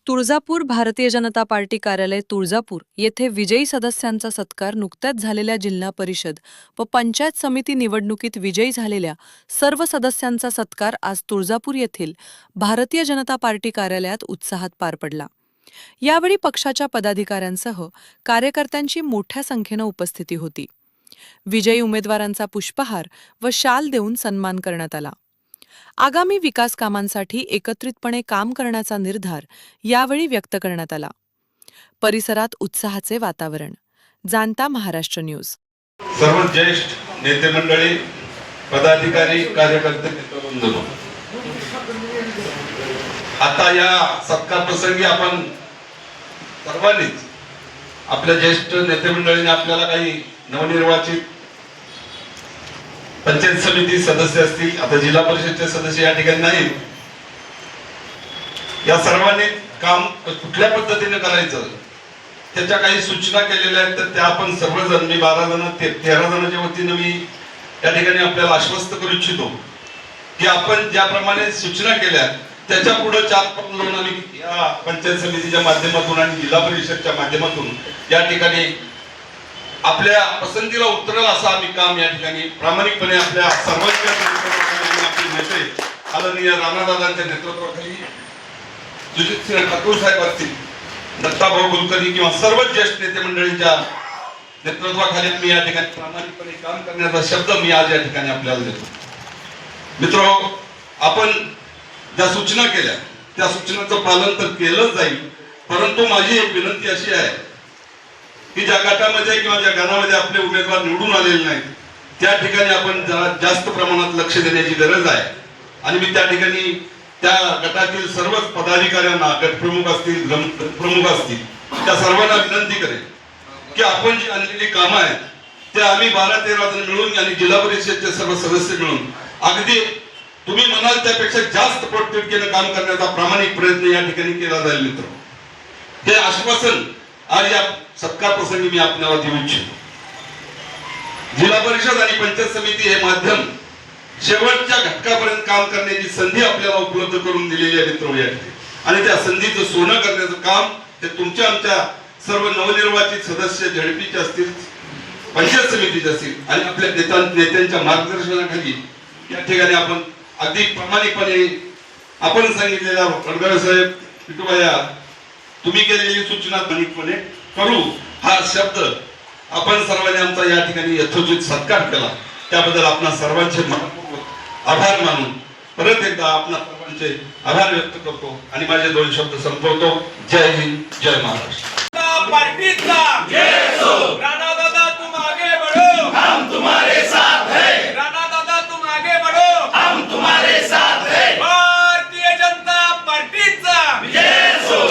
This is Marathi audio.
तुळजापूर भारतीय जनता पार्टी कार्यालय तुळजापूर येथे विजयी सदस्यांचा सत्कार नुकत्याच झालेल्या जिल्हा परिषद व पंचायत समिती निवडणुकीत विजयी झालेल्या सर्व सदस्यांचा सत्कार आज तुळजापूर येथील भारतीय जनता पार्टी कार्यालयात उत्साहात पार पडला। यावेळी पक्षाच्या पदाधिकाऱ्यांसह कार्यकर्त्यांची मोठ्या संख्येने उपस्थिती होती। विजयी उमेदवारांचा पुष्पहार व शाल देऊन सन्मान करण्यात आला। आगामी विकास कामांसाठी एकत्रितपणे काम करण्याचा निर्धार यावेळी व्यक्त करण्यात आला। परिसरात उत्साहाचे वातावरण। जाणता महाराष्ट्र न्यूज। सर्व ज्येष्ठ नेते मंडळी, पदाधिकारी, कार्यकर्ते मित्रबंधू, आता या सत्कार प्रसंगी आपण सर्वांनीच आपल्या ज्येष्ठ नेते मंडळीने आपल्याला काही नवनिर्वाचित पंचायत समिती सदस्य असतील, आता जिल्हा परिषदचे सदस्य या ठिकाणी नाही, या सर्वांनी काम कुठल्या पद्धतीने करायचं त्याच्या काही सूचना केलेल्या आहेत। तर त्या आपण सर्वजण, मी 12 जण 13 जणांच्या वतीने मी या ठिकाणी आपल्याला आश्वस्त करू इच्छितो की आपण ज्याप्रमाणे सूचना केल्या त्याच्या पुढे 4 पाऊल लावून आम्ही या पंचायत समितीच्या माध्यमातून आणि जिल्हा परिषदच्या माध्यमातून या ठिकाणी आपल्या पसंतीला उतरल असं आम्ही काम या ठिकाणी प्रामाणिकपणे आपल्या सर्वांच्या आपले नेते आदरणीय राणादादांच्या नेतृत्वाखाली, सुजितसिंह ठाकूर साहेब असतील, दत्ताभाऊ कुलकर्णी किंवा सर्व ज्येष्ठ नेते मंडळींच्या नेतृत्वाखाली मी या ठिकाणी प्रामाणिकपणे काम करण्याचा शब्द मी आज या ठिकाणी आपल्याला देतो। मित्रांनो, आपण ज्या सूचना केल्या त्या सूचनांचं पालन तर केलंच जाईल, परंतु माझी एक विनंती अशी आहे की ज्या गटामध्ये किंवा ज्या गावामध्ये आपले उमेदवार निवडून आलेले नाहीत त्या ठिकाणी आपण जास्त प्रमाणात लक्ष देण्याची गरज आहे। आणि मी त्या ठिकाणी त्या गटातील सर्वच पदाधिकाऱ्यांना, गटप्रमुख असतील, प्रमुख असतील, त्या सर्वांना विनंती करेन की आपण जी आणलेली कामं आहेत ते आम्ही 12-13 जण मिळून आणि जिल्हा परिषदचे सर्व सदस्य मिळून अगदी तुम्ही म्हणाल त्यापेक्षा जास्त पोटतिडकीने काम करण्याचा प्रामाणिक प्रयत्न या ठिकाणी केला जाईल। मित्र, हे आश्वासन आज या सत्कार प्रसंगी मी आपल्याला देऊ इच्छितो। जिल्हा परिषद आणि पंचायत समिती हे माध्यम शेवटच्या घटकापर्यंत काम करण्याची संधी आपल्याला उपलब्ध करून दिलेली आहे मित्र, आणि त्या संधीचं सोनं करण्याचं काम ते तुमच्या आमच्या सर्व नवनिर्वाचित सदस्य झडपीचे असतील, पंचायत समितीचे असतील आणि आपल्या नेत्यांच्या मार्गदर्शनाखाली या ठिकाणी आपण अगदी प्रामाणिकपणे आपण सांगितलेल्या वडगाव साहेब, पिटूबाया, तुम्ही केलेली सूचना प्रामाणिकपणे करू हा शब्द आपण सर्वांनी आमचा या ठिकाणी यथोचित सत्कार केला, त्याबद्दल आपणा सर्वांचे मनपूर्वक आभार मानून परत एकदा आपणा सर्वांचे आभार व्यक्त करतो आणि माझे 2 शब्द संपवतो। जय हिंद, जय महाराष्ट्र। राणादादा तुम आगे बढ़ो, हम तुम्हारे साथ हैं। राणादादा तुम आगे बढ़ो, हम तुम्हारे साथ हैं। भारतीय जनता पार्टीचा विजय असो।